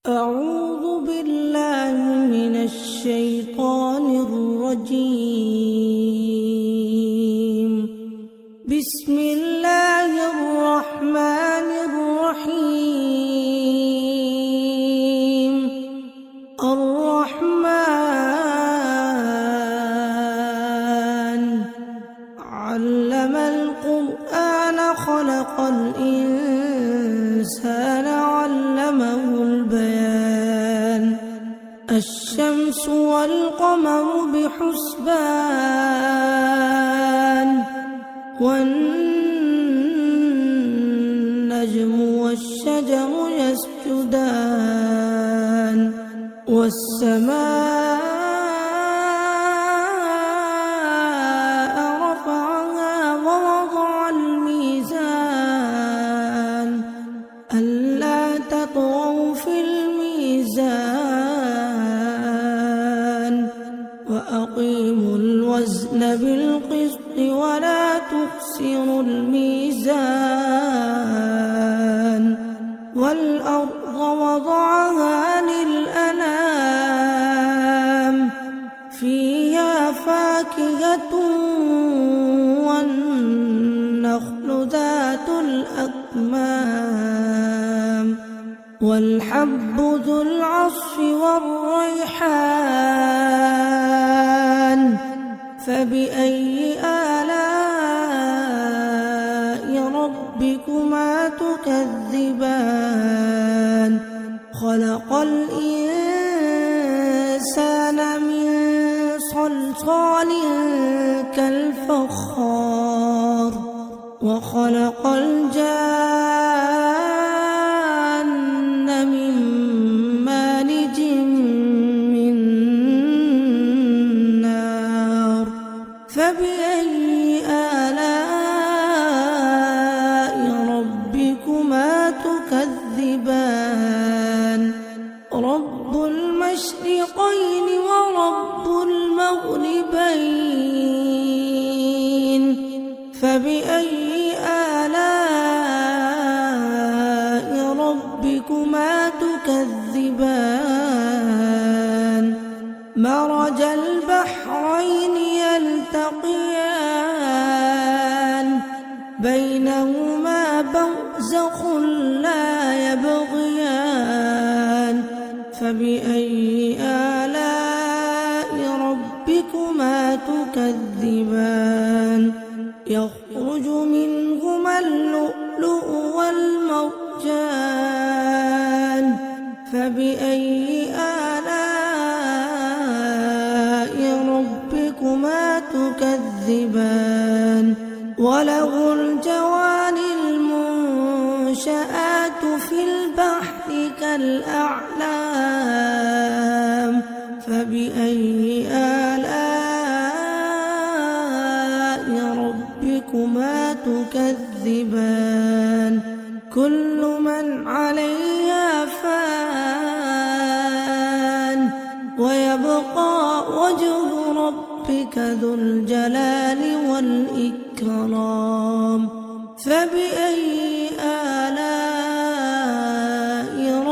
أعوذ بالله من الشيطان الرجيم. بسم الله الرحمن الرحيم. الرحمن علم القرآن خلق الإنسان علمه البيان. الشمس والقمر بحسبان والنجم والشجر يسجدان والسماء رفعها ووضع الميزان ألا تطغوا في الميزان وأقيموا الوزن بالقسط ولا تخسروا الميزان والأرض وضعها للأنام فيها فاكهة والنخل ذات الأكمام والحب ذو العصف والريحان فبأي آلاء ربكما تكذبان. خلق الإنسان من صلصال كالفخار وخلق الجان من مارج من نار فبأي آلاء ربكما تكذبان. رب المشرقين ورب المغربين فبأي آلاء ربكما تكذبان. مرج البحرين يلتقيان بينهما برزخ لا يبغيان فبأي آلاء ربكما تكذبان. يخرج منهما اللؤلؤ والمرجان فبأي آلاء ربكما تكذبان. وله الجوار المنشآت في البحر كالأعلام فبأي آلاء ربكما تكذبان. كل من عليها فان ويبقى وجه ربك ذو الجلال والإكرام فبأي آلاء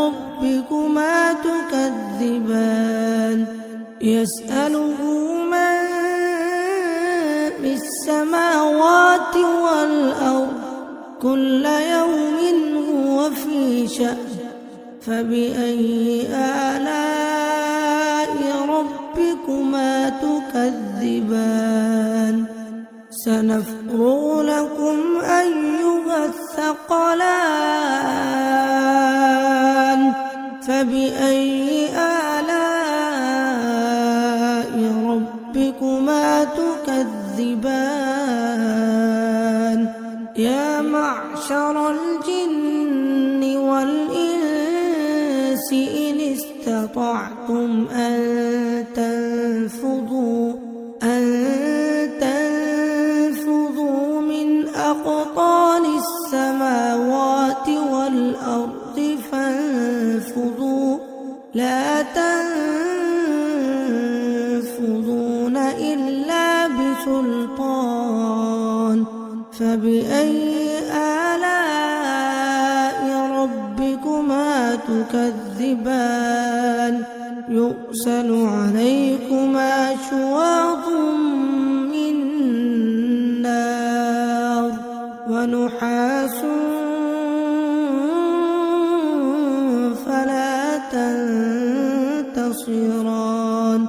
ربكما تكذبان. يسأله من في السماوات والأرض كل يوم هو في شأن فبأي آلاء ربكما تكذبان. سنفرغ لكم أيها الثقلان فبأي آلاء ربكما تكذبان. يا معشر الجن والإنس إن استطعتم أن تنفذوا من أقطار السماوات والأرض فانفذوا لا تنفذون إلا بسلطان فبأي آلاء ربكما تكذبان. تكذبان يرسل عليكما شواظ من نار ونحاس فلا تنتصران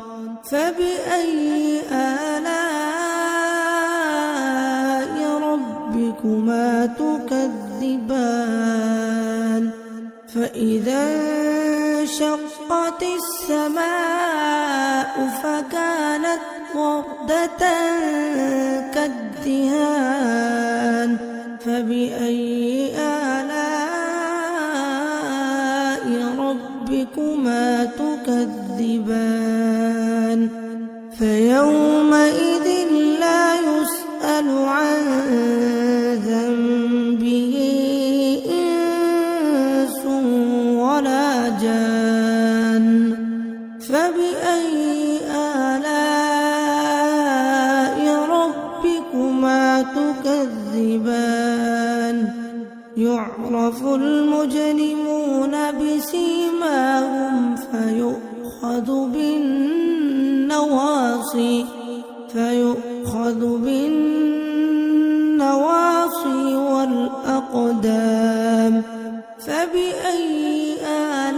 فبأي آلاء ربكما تكذبان فإذا انشقت السماء فكانت وردة كالدهان فبأي آلاء ربكما تكذبان فيومئذ لا يسأل عن ذنبه إنس ولا جان فبأي آلاء ربكما تكذبان يعرف المجرمون بسيماهم فيؤخذ بالنواصي والأقدام فبأي آلاء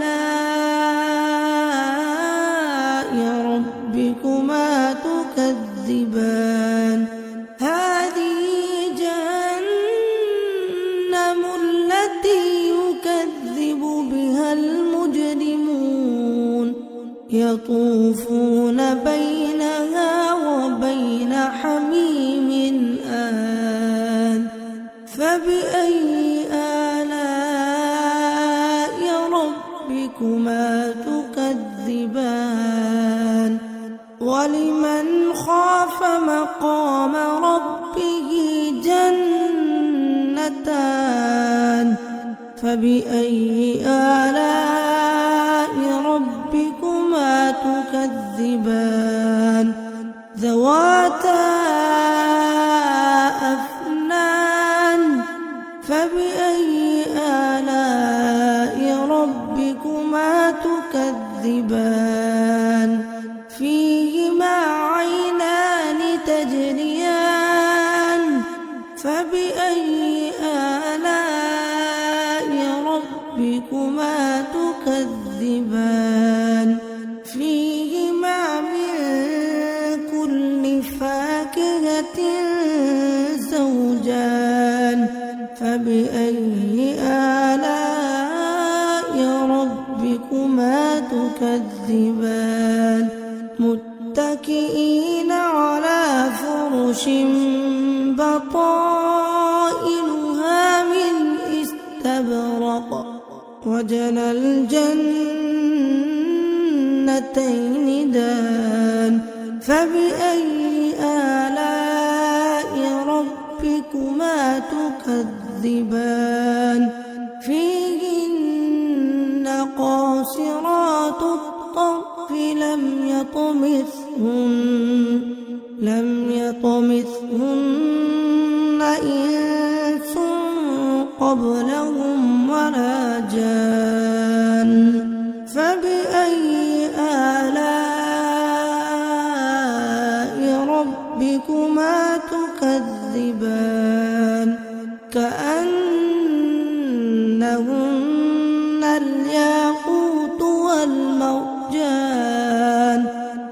ربكما تكذبان هذه جهنم التي يكذب بها المجرمون يطوفون بينها وبين حميم آن فبأي آلاء ربكما تكذبان ولمن خاف مقام ربه جنتان فبأي آلاء ربكما تكذبان ذواتا أفنان فبأي آلاء ربكما تكذبان فيهما عينان تجريان فبأي آلاء ربكما تكذبان فيهما من كل فاكهة زوجان فبأي آلاء ربكما تكذبان متكئين على فرش بطائنها من استبرق وجنى الجنتين دان فبأي آلاء ربكما تكذبان فيهن قاصرات الطرف لم يطمثهن إنس قبلهم ولا جان فبأي آلاء ربكما تكذبان كأنهن الياقوت والمرجان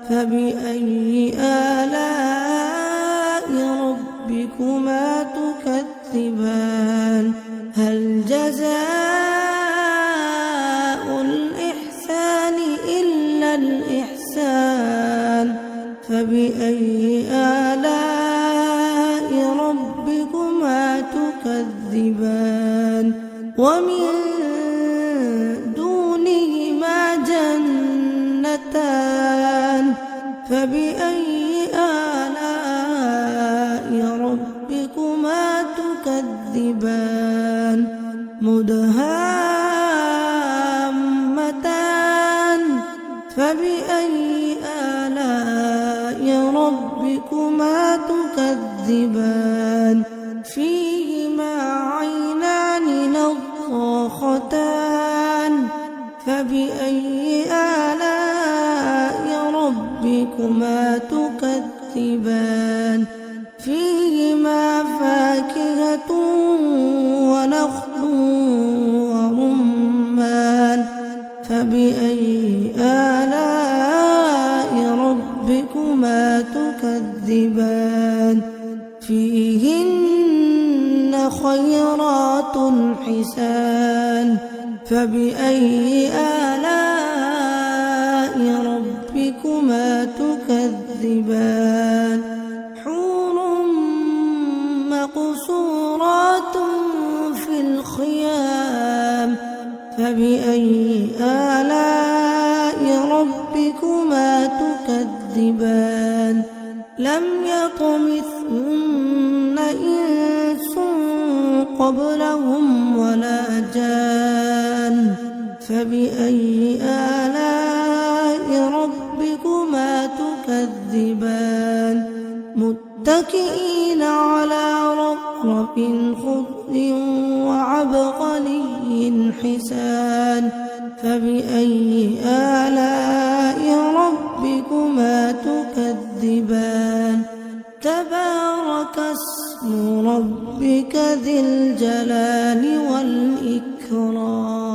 فبأي آلاء ربكما تكذبان هل جزاء الإحسان إلا الإحسان فبأي آلاء ربكما تكذبان ومن دونهما جنتان فبأي آلاء ربكما تكذبان مدهامتان فبأي آلاء ربكما تكذبان فيهما عينان نضاختان فبأي فبأي آلاء ربكما تكذبان فيهما فاكهة ونخل ورمان فبأي آلاء ربكما تكذبان فيهن خيرات حسان فبأي آلاء ربكما تكذبان حور مقصورات في الخيام فبأي آلاء ربكما تكذبان لم يطمثهن إنس قبلهم ولا جان فبأي آلاء ربكما تكذبان متكئين على رفرف خضر وعبقري حسان فبأي آلاء ربكما تكذبان تبارك اسم ربك ذي الجلال والإكرام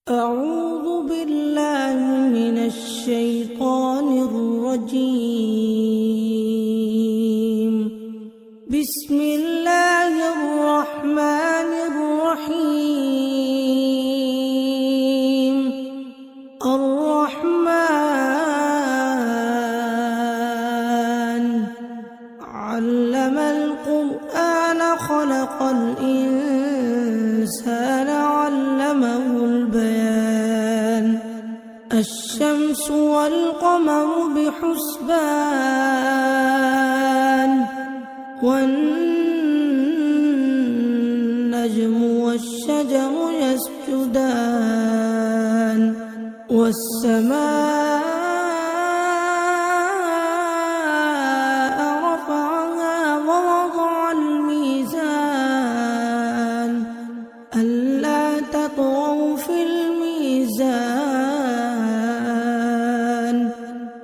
أعوذ بالله من الشيطان الرجيم بسم الله الرحمن الرحيم الرحمن علم القرآن خلق الإنسان علمه البيان الشمس والقمر بحسبان والنجم والشجر يسجدان والسماء رفعها ووضع الميزان ألا تطغوا في الميزان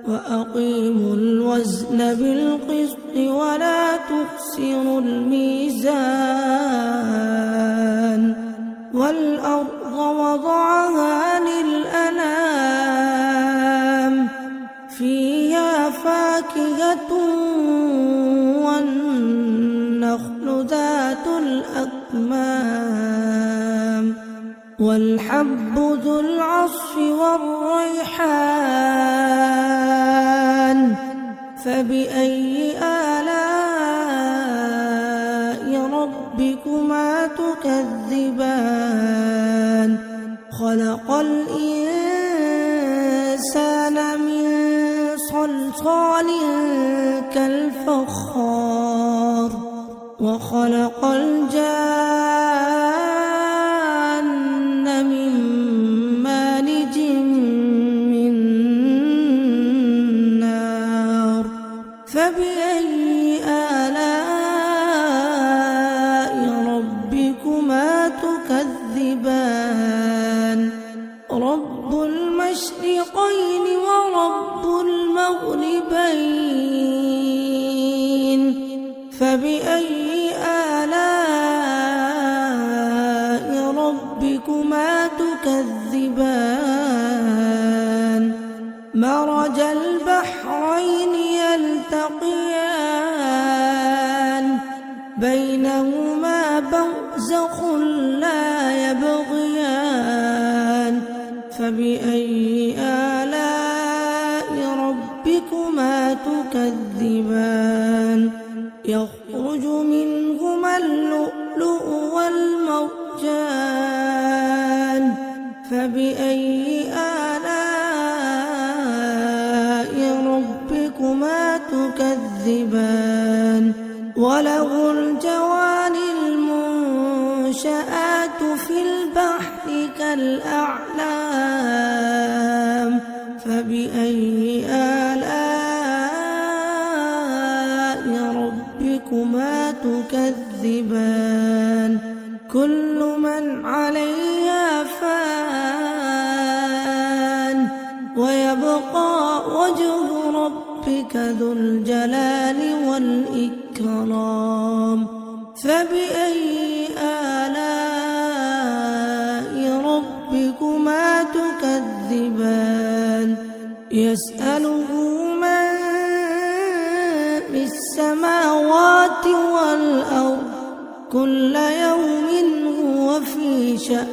وأقيموا الوزن بالقسط ولا تخسروا الميزان والأرض وضعها للأنام فيها فاكهة والنخل ذات الأكمام والحب ذو العصف والريحان فبأي آلاء ربكما تكذبان خلق الإنسان من صلصال كالفخار وخلق الجان من مارج من نار فبأي آلاء ربكما تكذبان رب المشرقين ورب المغربين فبأي آلاء ربكما تكذبان مرج البحرين يلتقيان بينهما برزخ لا يبغيان فبأي آلاء ربكما تكذبان يخرج منهما اللؤلؤ والمرجان فبأي آلاء ربكما تكذبان وله الجوار المنشآت في البحر كالأعلام فبأي آلاء ربكما تكذبان كل من عليها فان ربك ذو الجلال والإكرام فبأي آلاء ربكما تكذبان يسأله من في السماوات والأرض كل يوم هو في شأن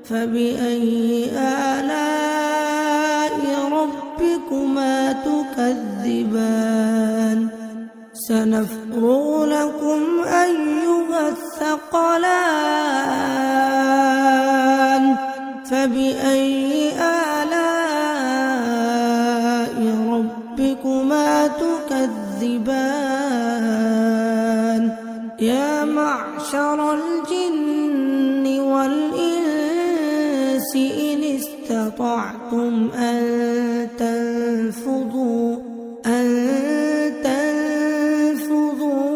فبأي آلاء ربكما تكذبان سنفرغ لكم أيها الثقلان فبأي آلاء ربكما تكذبان يا معشر الجن والإنس إن استطعتم أن تنفذوا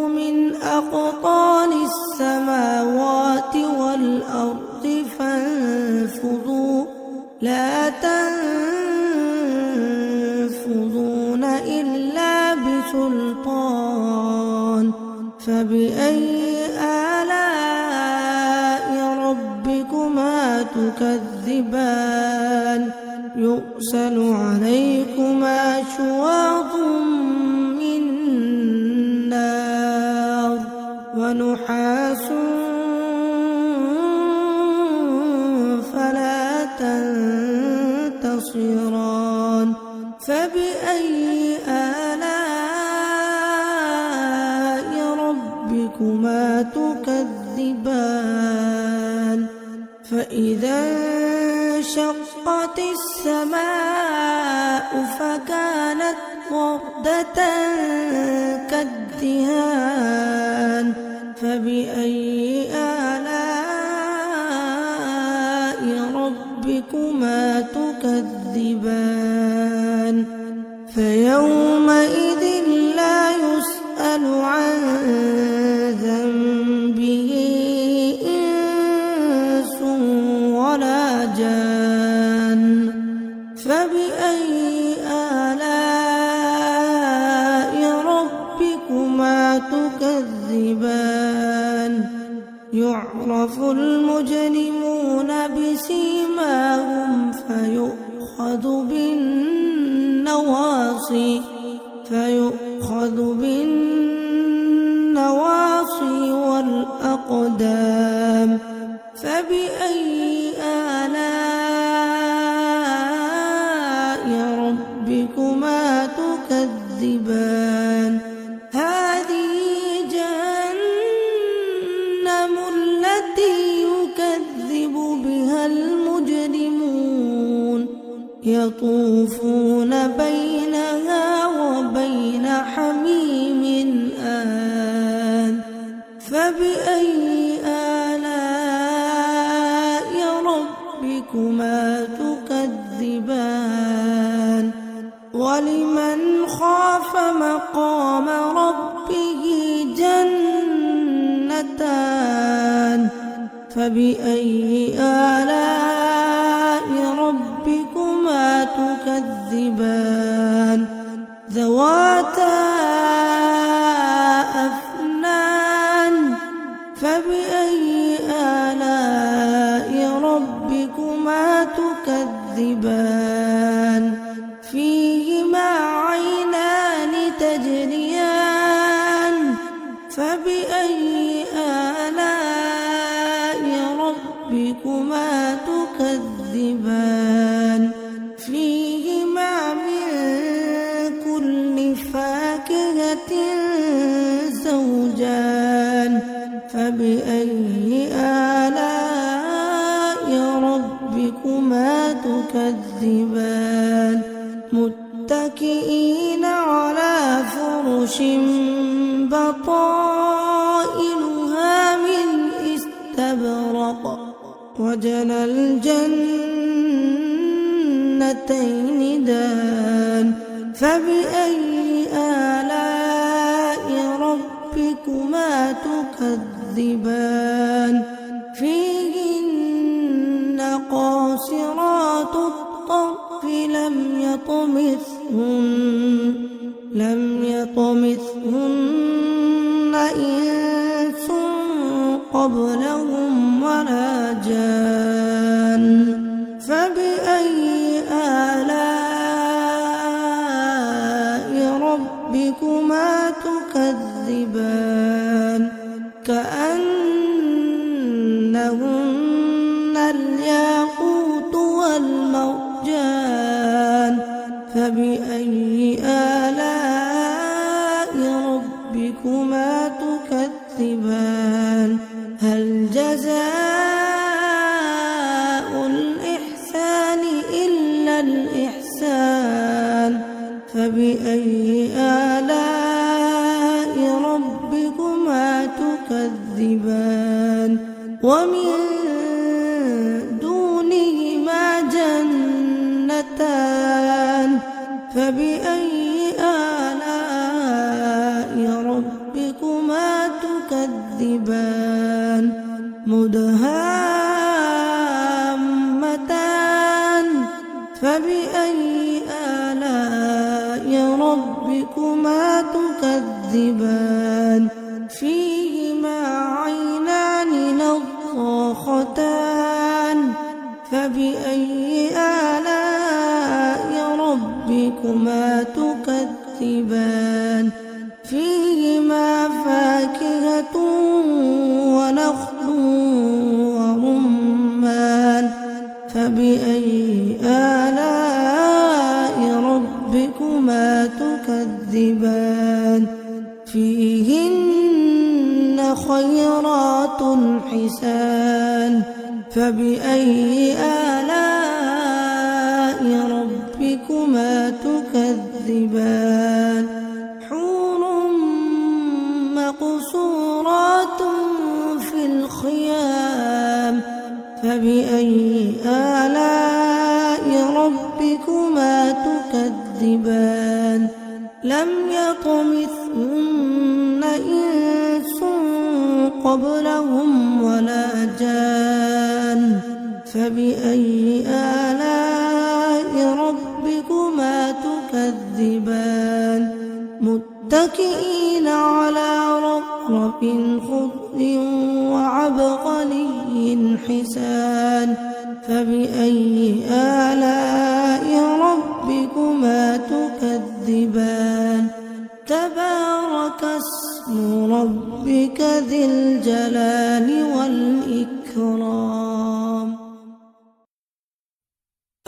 من أقطار السماوات والأرض فانفذوا لا تنفذون إلا بسلطان فبأي آلاء ربكما تكذبان يرسل عليكما شواظ من نار ونحاس فلا تنتصران فبأي آلاء ربكما تكذبان فإذا انشقت السماء فكانت وردة كالدهان فبأي آلاء ربكما تكذبان فيومئذ لا يسأل عن ذنبه إنس ولا جان فبأي آلاء ربكما تكذبان يعرف المجرمون بسيماهم فيؤخذ بالنواصي والأقدام فبأي آلاء ربكما تكذبان هذه جهنم التي يكذب بها المجرمون يطوفون بينها وبين حميم آن فبأي آلاء ربكما تكذبان ولمن خاف مقام ربه جنتان فبأي آلاء ربكما تكذبان ذواتا أفنان فبأي آلاء ربكما تكذبان فيهما عينان تجريان فبأي آلاء ربكما تكذبان فيهما من كل فاكهة زوجان فبأي آلاء ربكما تكذبان متكئين على فرش بطائنها من استبرق وجنى الجنتين دان فبأي آلاء ربكما تكذبان فيهن قاصرات الطرف الطرف لم يطمثهن إنس قبلهم ولا جان فبأي آلاء ربكما تكذبان كأنهن الياقوت والمرجان فبأي آلاء ربكما تكذبان هل جزاء الإحسان إلا الإحسان فبأي آلاء ربكما تكذبان ومن دونهما جنتان فبأي آلاء ربكما تكذبان مدهامتان فبأي آلاء ربكما تكذبان فيهما عينان نضاختان فبأي آلاء ربكما تكذبان فيهما فاكهة ونخل ورمان فبأي آلاء ربكما تكذبان فيهن خيرات حسان فبأي آلاء ربكما تكذبان حور مقصورات في الخيام فبأي آلاء ربكما تكذبان لم يطمثهن إنس قبلهم ولا جان فبأي آلاء ربكما تكذبان متكئين على رفرف خضر وعبقري حسان فبأي آلاء ربكما تكذبان تبارك اسم ربك ذي الجلال والإكرام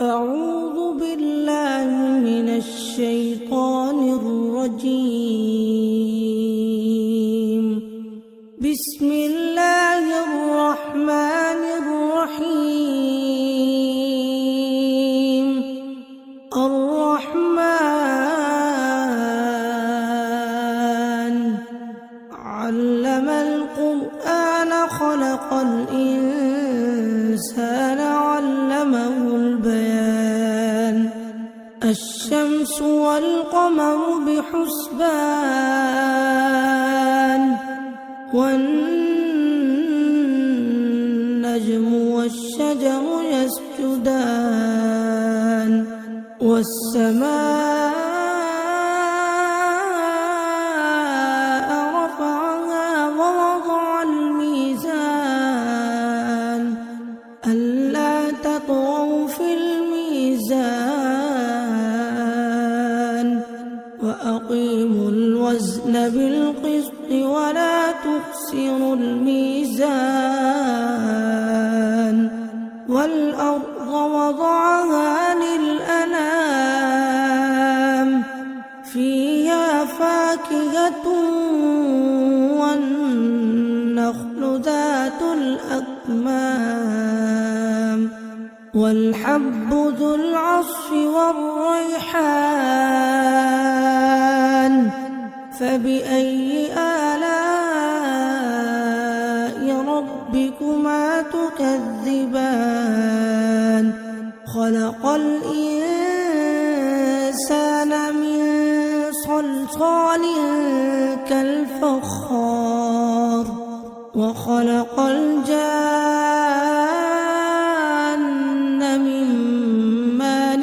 أعوذ بالله من الشيطان الرجيم بسم الله الرحمن الرحيم الرحمن علم القرآن خلق الإنسان علمه البيان الشمس والقمر بحسبان والنجم والشجر يسجدان والسماء رفعها ووضع الميزان ألا تطغوا في الميزان وأقيموا الوزن بالقسط ولا تخسروا الميزان والأرض وضعها للأنام فيها فاكهة والنخل ذات الأكمام والحب ذو العصف والريحان فبأي آلاء ربكما تكذبان خلق الإنسان من صلصال كالفخار وخلق الجان من مارج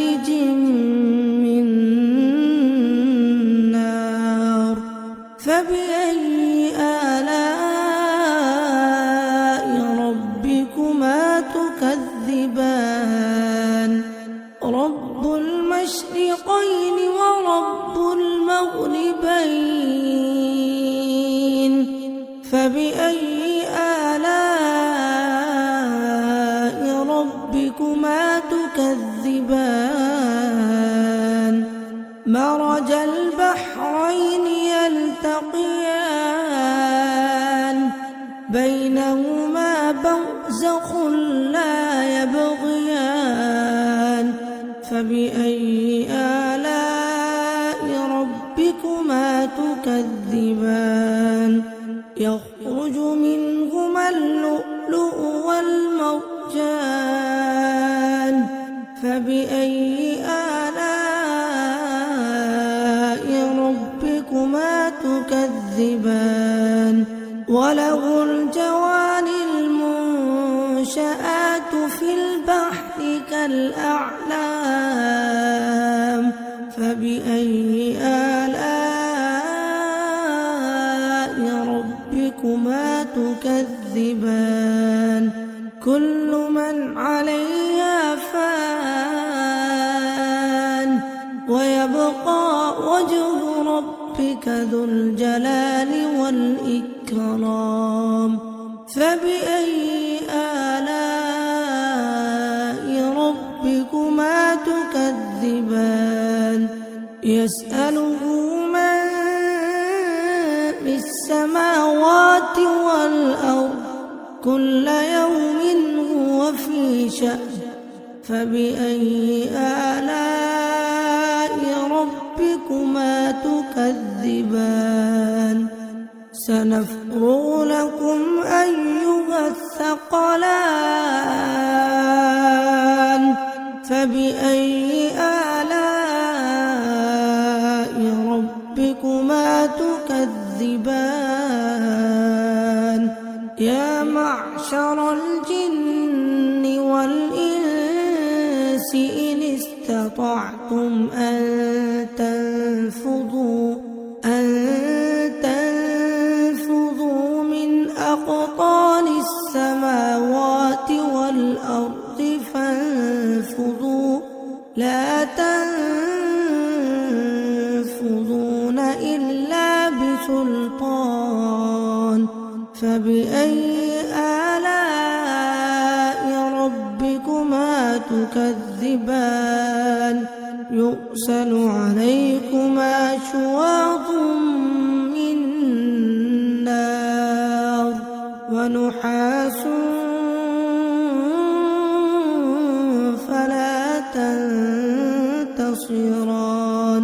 ربكما تكذبان مرج البحرين يلتقيان بينهما برزخ لا يبغيان فبأي آلاء ربكما تكذبان يخرج منهما اللؤلؤ والمرجان فبأي آلاء ربكما تكذبان وله الجوار المنشآت في البحر كالأعلام فبأي آلاء ربكما تكذبان كل من عليها فان ويبقى وجه ربك ذو الجلال والإكرام فبأي آلاء ربكما تكذبان يسأله من في السماوات والأرض كل يوم هو في شأن فبأي آلاء ربكما تكذبان سنفرغ لكم أيها الثقلان فبأي آلاء ربكما تكذبان يا معشر الجن والإنس إن استطعتم أن تنفذوا من أقطار السماوات والأرض فانفذوا لا تنفذون إلا بسلطان فبأي آلاء ربكما تكذبان يرسل عليكما شواظ من نار ونحاس فلا تنتصران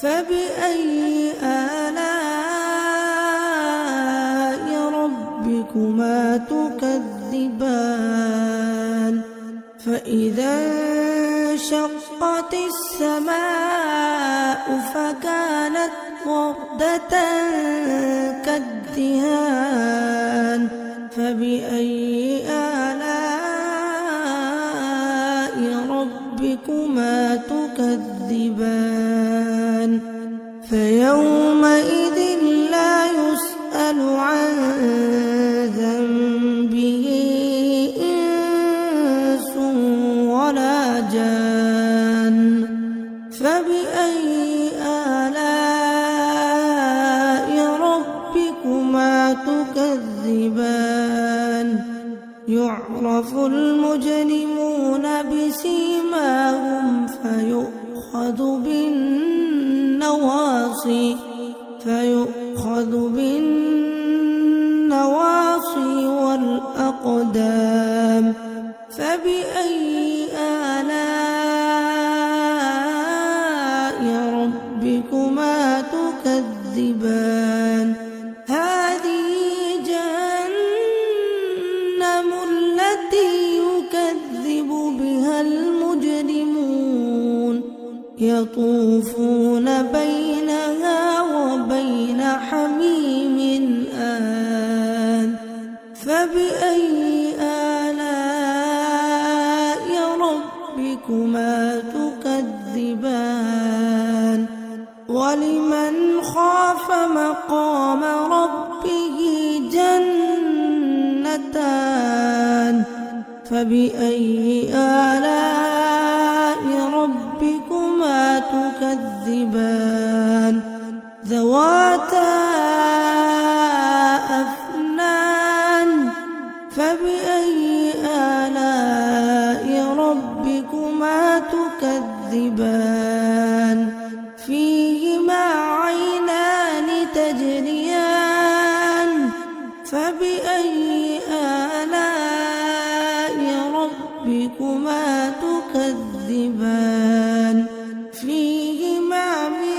فبأي آلاء ربكما تكذبان فإذا انشقت السماء فكانت وردة كالدهان فبأي آلاء ربكما تكذبان فيومئذ لا يسأل عن ذنبه إنس ولا جان فبأي آلاء ربكما تكذبان يعرف المجرمون بسيماهم فيؤخذ بالنواصي والأقدام فبأي آلاء ربكما تكذبان هذه جهنم التي يكذب بها المجرمون يطوفون بينها وبين حميم آن فبأي آلاء ربكما تكذبان ولمن خاف مقام ربه جنتان فبأي آلاء ربكما تكذبان ذواتا أفنان فبأي آلاء ربكما تكذبان فيهما عينان تجريان فبأي آلاء ربكما تكذبان فيهما من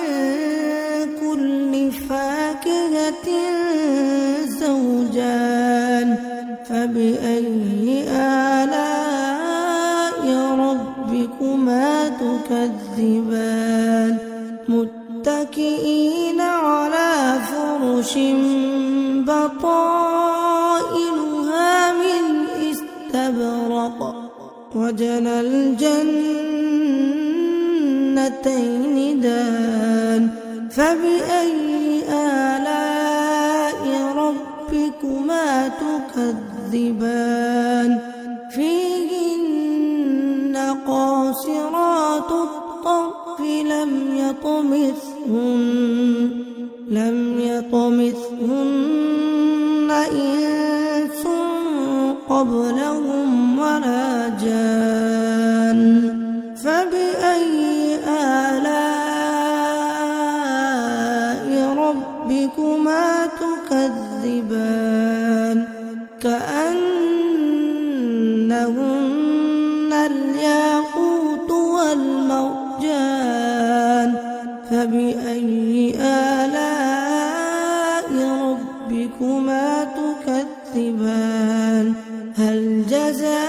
كل فاكهة زوجان فبأي آلاء ربكما تكذبان متكئين على فرش بطائنها من استبرق وجنى الجنتين دان فبأي آلاء ربكما تكذبان فيهن قاصرات الطرف لم يطمثهن إنس قبلهم ولا جان فبأي آلاء ربكما تكذبان كأنهن الياقوت والمرجان فبأي آلاء ربكما تكذبان هل جزاء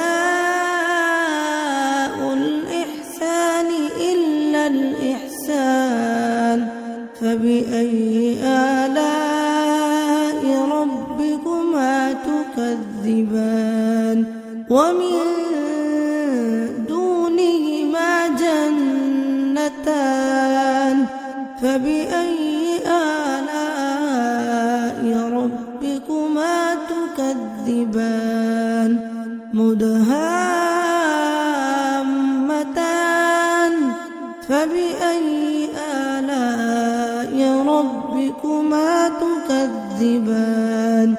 الإحسان إلا الإحسان فبأي آلاء ربكما تكذبان ومن دونهما جنتان فبأي آلاء ربكما تكذبان مدهامتان فبأي آلاء ربكما تكذبان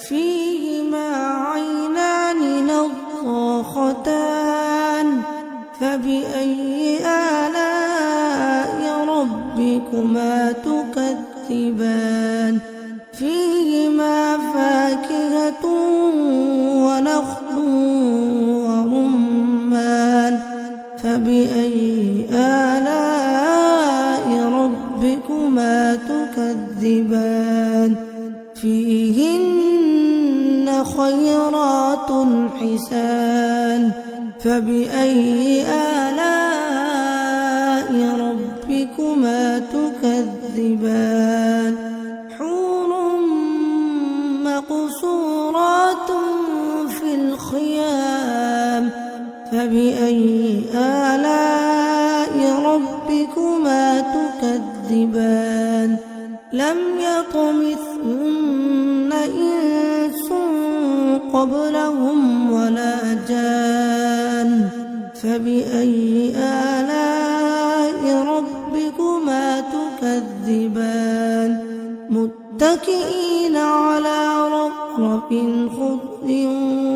فيهما عينان نضاختان فبأي آلاء ربكما تكذبان فيهما فاكهة ونخل ورمان فبأي آلاء ربكما تكذبان فيهن خيرات حسان فبأي آلاء ربكما تكذبان حور مقصورات في الخيام فبأي آلاء ربكما تكذبان لم يطمثهن إنس قبلهم ولا جان فبأي آلاء ربكما تكذبان متكئين على رفرف خضر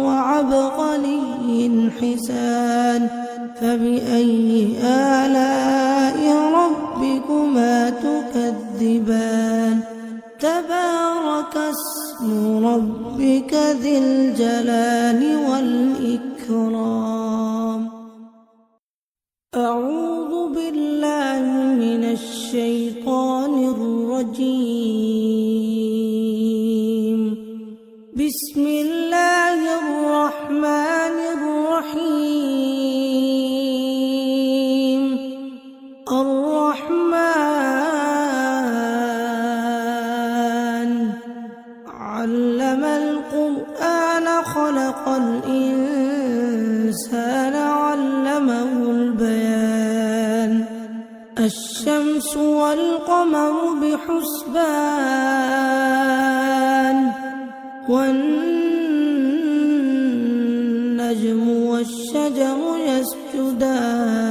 وعبقري حسان فبأي آلاء ربكما تكذبان تبارك اسم ربك ذي الجلال والإكرام أعوذ بالله من الشيطان الرجيم بسم الله الرحمن الرحيم الرحمن علم القرآن خلق الإنسان علمه البيان الشمس والقمر بحسبان والنجم والشجر يسجدان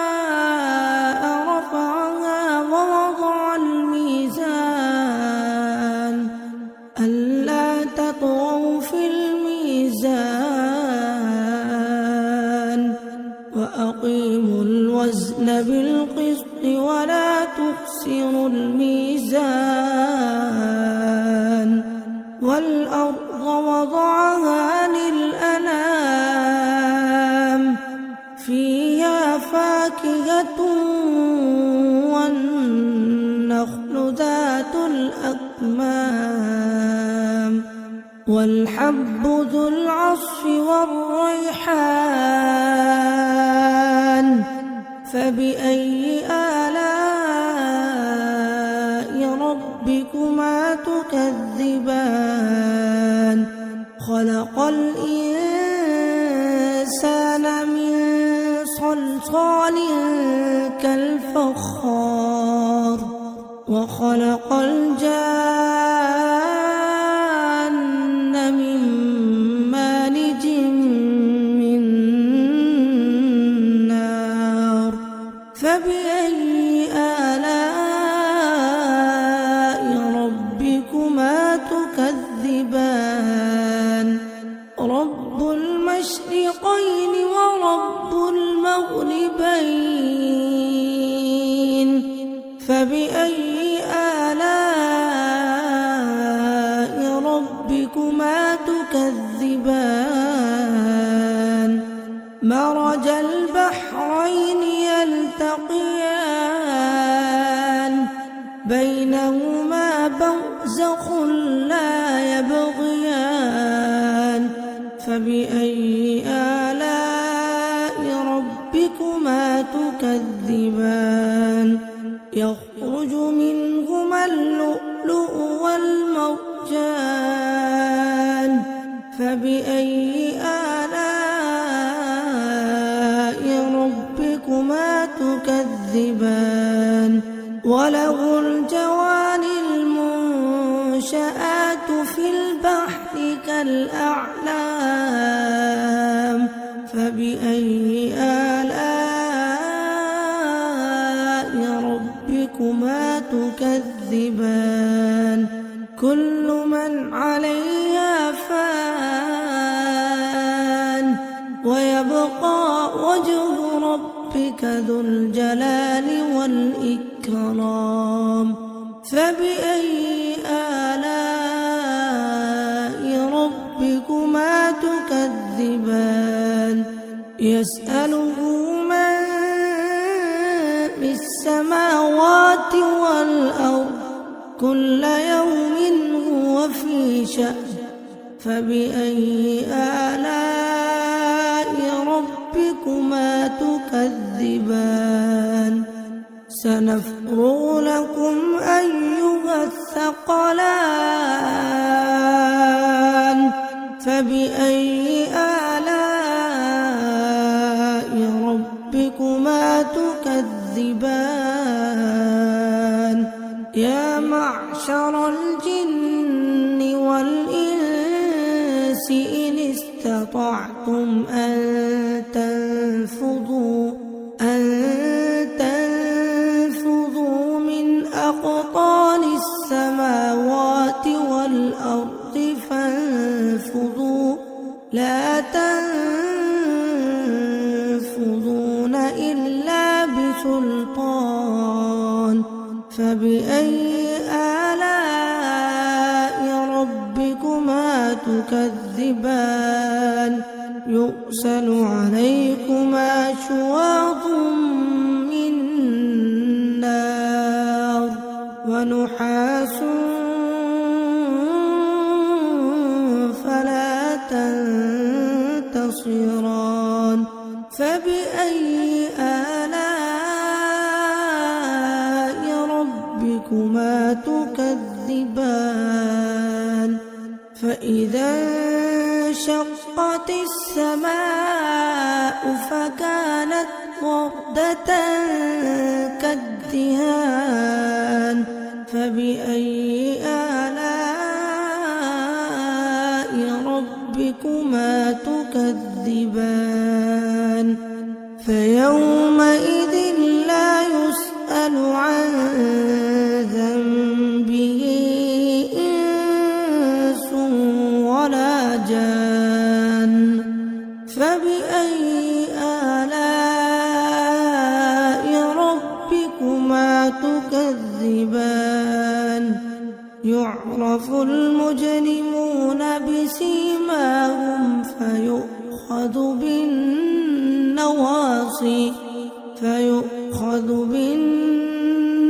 والسماء رفعها ووضع الميزان ألا تطغوا في الميزان وضعها للأنام فيها فاكهة والنخل ذات الأكمام والحب ذو العصف والريحان فبأي آلاء ربكما تكذبان خلق الإنسان من صلصال كالفخار وخلق الجان من مارج من نار فبأي آلاء ربكما تكذبان رب المشرقين ورب المغربين فبأي آلاء ربكما تكذبان مرج البحرين يلتقيان بينهما برزخ لا يبغيان فبأي آلاء ربكما تكذبان يخرج منهما اللؤلؤ والمرجان فبأي آلاء ربكما تكذبان وله الجوار المنشآت في البحر كالأعلام فبأي آلاء ربكما تكذبان كل من عليها فان ويبقى وجه ربك ذو الجلال والإكرام فبأي آلاء ربكما تكذبان يسأله من في السماوات والأرض كل يوم هو في شأن فبأي آلاء ربكما تكذبان سنفرغ لكم أيها الثقلان فبأي آلاء ربكما تكذبان يا معشر الجن والإنس إن استطعتم أن تنفذوا من أقطار السماوات والأرض فانفذوا لا تنفذون إلا بسلطان فبأي آلاء ربكما تكذبان يرسل عليكما شواظ من نار ونحاس فلا تنتصران فبأي آلاء ربكما تكذبان فإذا انشقت السماء فكانت وردة كالدهان فبأي آلاء ربكما تكذبان فيومئذ لا يسأل عن ذنبه إنس ولا جان فبأي آلاء ربكما تكذبان يعرف المجرمون بسيماهم النواصي فيؤخذ بالنواصي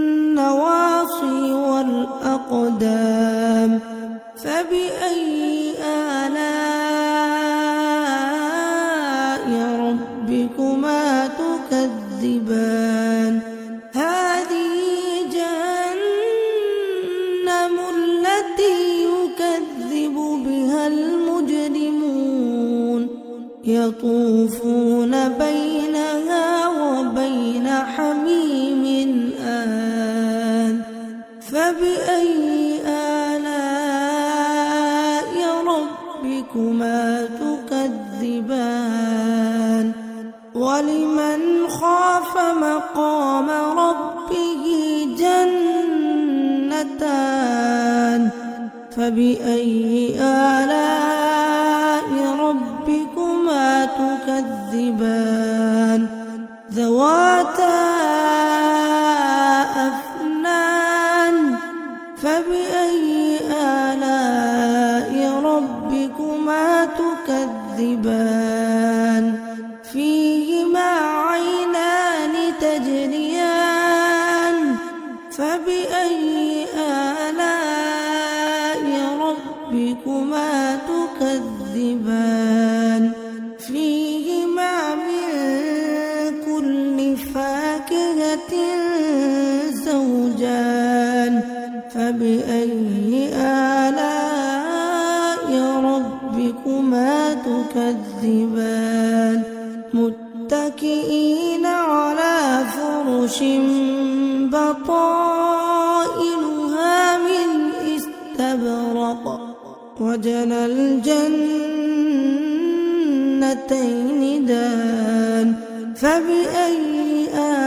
والأقدام. فبأي آلاء ربكما تكذبان هذه جهنم التي يكذب بها المجرمون يطوفون بينها وبين حميم آن. فبأي آلاء ربكما تكذبان ولمن خاف مقام ربه جنتان. فبأي آلاء ربكما تكذبان ذواتا أفنان. فبأي آلاء ربكما تكذبان فيهما عينان تجريان. فبأي آلاء ربكما تكذبان فيهما من كل فاكهة زوجان. فبأي آلاء ربكما تكذبان متكئين على فرش بطائنها من استبرق وجنى الجنتين دان. فبأي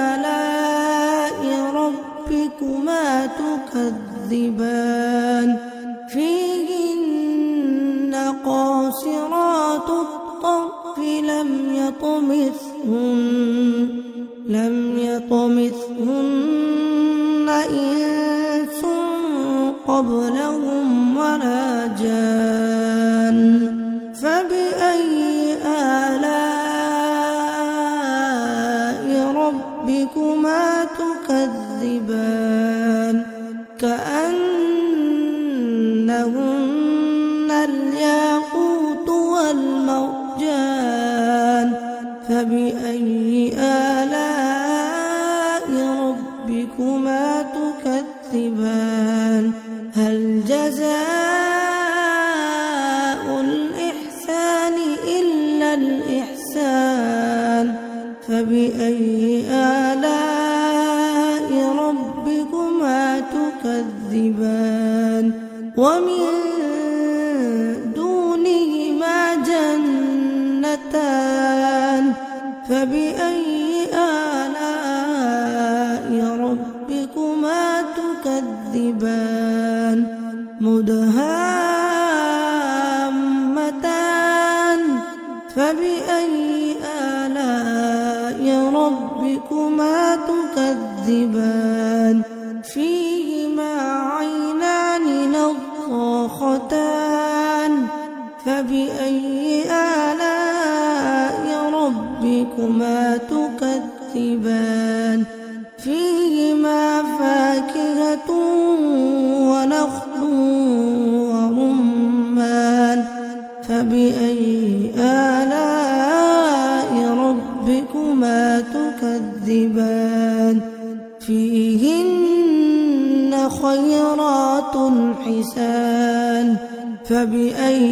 آلاء ربكما تكذبان فيهن قاصرات الطرف لم يطمثهن إنس قبلهم ولا جان. فبأي آلاء ربكما تكذبان كأنهن الياقوت والمرجان. فبأي آلاء ربكما تكذبان هل جزاء الإحسان إلا الإحسان. فبأي آلاء ربكما تكذبان ومن دونهما جنتان. فبأي آلاء ربكما تكذبان مدهامتان. فبأي آلاء ربكما تكذبان فيهما عينان نضاختان. فبأي آلاء ربكما تكذبان فيهما فاكهة ونخل ورمان. فبأي آلاء ربكما تكذبان فيهن خيرات حسان. فبأي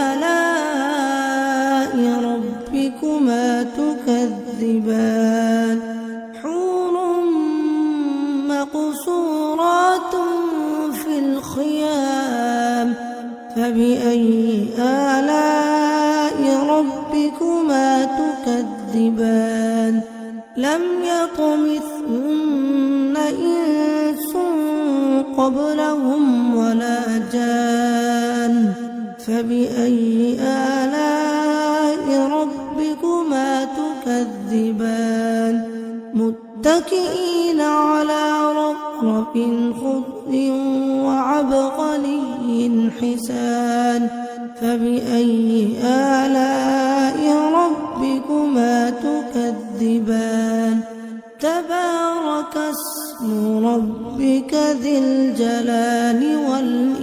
آلاء ربكما تكذبان حور مقصورات في الخيام. فبأي آلاء ربكما تكذبان لم يطمثهن إنس قبلهم ولا جان. فبأي آلاء ربكما تكذبان متكئين على رفرف خضر وعبقري حسان. فبأي آلاء ربكما تكذبان ربك ذي الجلال والإكرام.